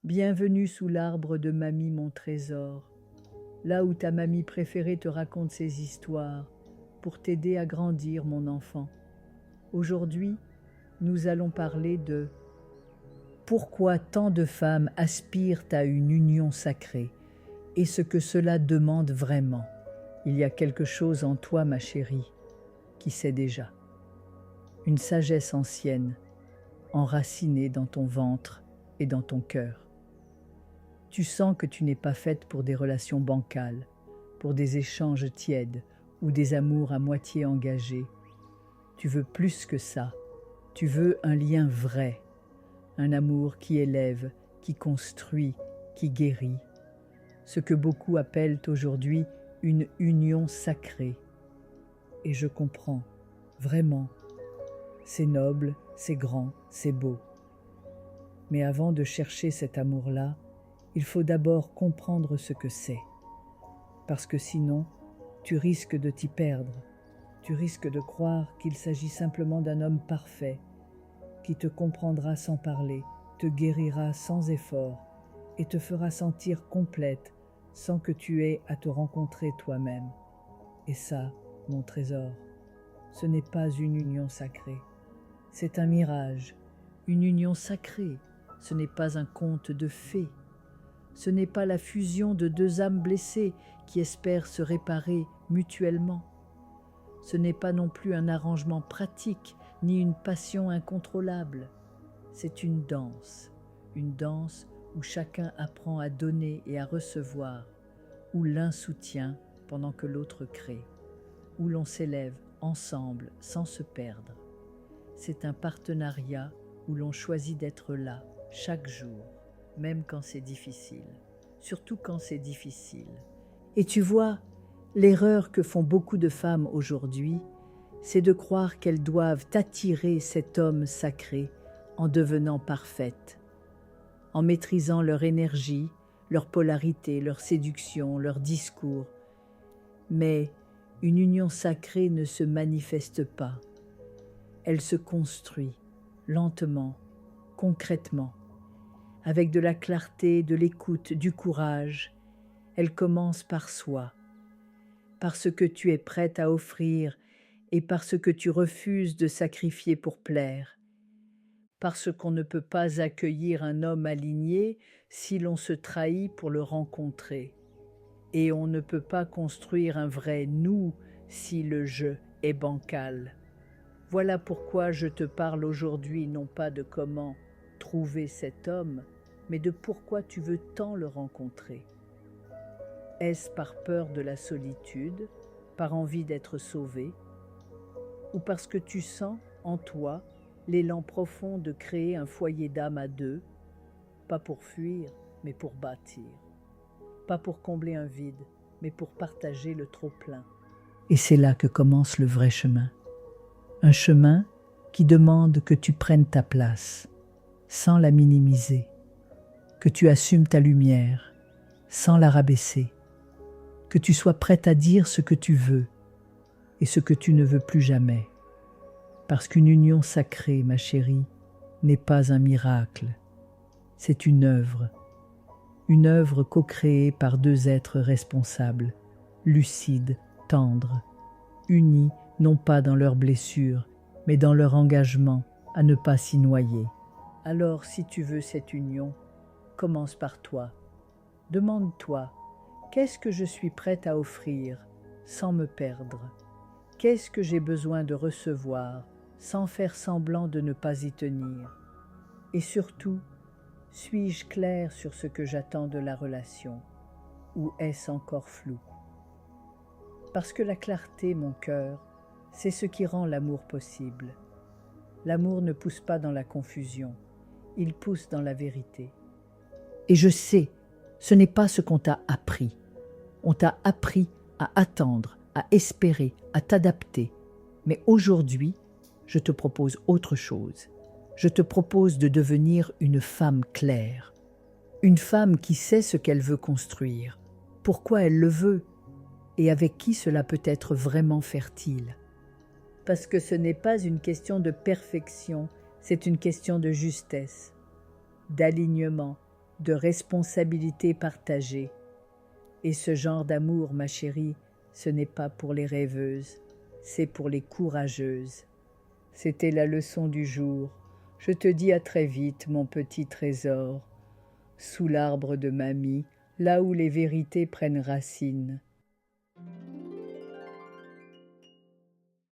Bienvenue sous l'arbre de mamie mon trésor, là où ta mamie préférée te raconte ses histoires, pour t'aider à grandir mon enfant. Aujourd'hui, nous allons parler de pourquoi tant de femmes aspirent à une union sacrée et ce que cela demande vraiment. Il y a quelque chose en toi, ma chérie, qui sait déjà. Une sagesse ancienne, enracinée dans ton ventre et dans ton cœur. Tu sens que tu n'es pas faite pour des relations bancales, pour des échanges tièdes ou des amours à moitié engagés. Tu veux plus que ça. Tu veux un lien vrai, un amour qui élève, qui construit, qui guérit. Ce que beaucoup appellent aujourd'hui une union sacrée. Et je comprends, vraiment. C'est noble, c'est grand, c'est beau. Mais avant de chercher cet amour-là, il faut d'abord comprendre ce que c'est. Parce que sinon, tu risques de t'y perdre. Tu risques de croire qu'il s'agit simplement d'un homme parfait, qui te comprendra sans parler, te guérira sans effort et te fera sentir complète sans que tu aies à te rencontrer toi-même. Et ça, mon trésor, ce n'est pas une union sacrée. C'est un mirage, une union sacrée. Ce n'est pas un conte de fées. Ce n'est pas la fusion de deux âmes blessées qui espèrent se réparer mutuellement. Ce n'est pas non plus un arrangement pratique ni une passion incontrôlable. C'est une danse où chacun apprend à donner et à recevoir, où l'un soutient pendant que l'autre crée, où l'on s'élève ensemble sans se perdre. C'est un partenariat où l'on choisit d'être là chaque jour, même quand c'est difficile, surtout quand c'est difficile. Et tu vois, l'erreur que font beaucoup de femmes aujourd'hui, c'est de croire qu'elles doivent attirer cet homme sacré en devenant parfaites, en maîtrisant leur énergie, leur polarité, leur séduction, leur discours. Mais une union sacrée ne se manifeste pas. Elle se construit lentement, concrètement, avec de la clarté, de l'écoute, du courage. Elle commence par soi, par ce que tu es prête à offrir et par ce que tu refuses de sacrifier pour plaire. Parce qu'on ne peut pas accueillir un homme aligné si l'on se trahit pour le rencontrer. Et on ne peut pas construire un vrai nous si le je est bancal. Voilà pourquoi je te parle aujourd'hui non pas de comment trouver cet homme, mais de pourquoi tu veux tant le rencontrer. Est-ce par peur de la solitude, par envie d'être sauvé, ou parce que tu sens en toi l'élan profond de créer un foyer d'âme à deux, pas pour fuir, mais pour bâtir, pas pour combler un vide, mais pour partager le trop-plein. Et c'est là que commence le vrai chemin. Un chemin qui demande que tu prennes ta place, sans la minimiser, que tu assumes ta lumière, sans la rabaisser, que tu sois prête à dire ce que tu veux et ce que tu ne veux plus jamais. Parce qu'une union sacrée, ma chérie, n'est pas un miracle, c'est une œuvre co-créée par deux êtres responsables, lucides, tendres, unis non pas dans leurs blessures, mais dans leur engagement à ne pas s'y noyer. Alors, si tu veux cette union, commence par toi. Demande-toi, qu'est-ce que je suis prête à offrir sans me perdre? Qu'est-ce que j'ai besoin de recevoir sans faire semblant de ne pas y tenir? Et surtout, suis-je claire sur ce que j'attends de la relation, ou est-ce encore flou? Parce que la clarté, mon cœur, c'est ce qui rend l'amour possible. L'amour ne pousse pas dans la confusion, il pousse dans la vérité. Et je sais, ce n'est pas ce qu'on t'a appris. On t'a appris à attendre, à espérer, à t'adapter. Mais aujourd'hui, je te propose autre chose. Je te propose de devenir une femme claire. Une femme qui sait ce qu'elle veut construire, pourquoi elle le veut, et avec qui cela peut être vraiment fertile. Parce que ce n'est pas une question de perfection, c'est une question de justesse, d'alignement de responsabilité partagée. Et ce genre d'amour, ma chérie, ce n'est pas pour les rêveuses, c'est pour les courageuses. C'était la leçon du jour. Je te dis à très vite, mon petit trésor. Sous l'arbre de mamie, là où les vérités prennent racine,